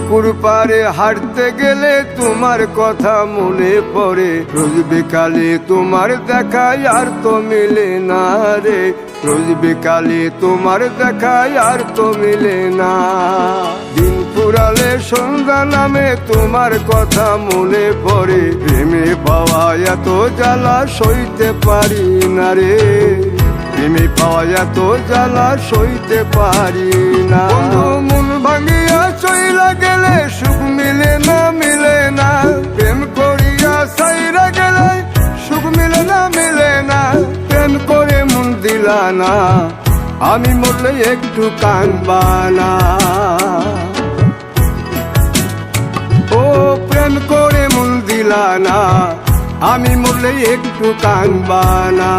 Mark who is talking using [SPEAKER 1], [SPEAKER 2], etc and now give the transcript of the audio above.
[SPEAKER 1] পুকুর পাড়ে হাঁটতে গেলে তোমার কথা মনে পড়ে, রোজ বিকালে তোমার দেখায় আর তো মিলে না রে, রোজ বিকালে তোমার দেখায় আর তো মিলে না। দিন ফুরালে সন্ধ্যা নামে তোমার কথা মনে পড়ে, প্রেমে পাওয়া এত জ্বালা সইতে পারি না রে, প্রেমে পাওয়া এত জ্বালা সইতে পারি না। মন ভাঙিয়া চইলা গেলে সুখ মিলে না, মিলে না, প্রেম করিয়া সাইরা গেলে সুখ মিলে না, মিলে না, প্রেম করে মন দিলা না, আমি মরলে একটু কাঁদবা না। ও প্রেম করে মন দিলা না, আমি মরলে একটু কাঁদবা না।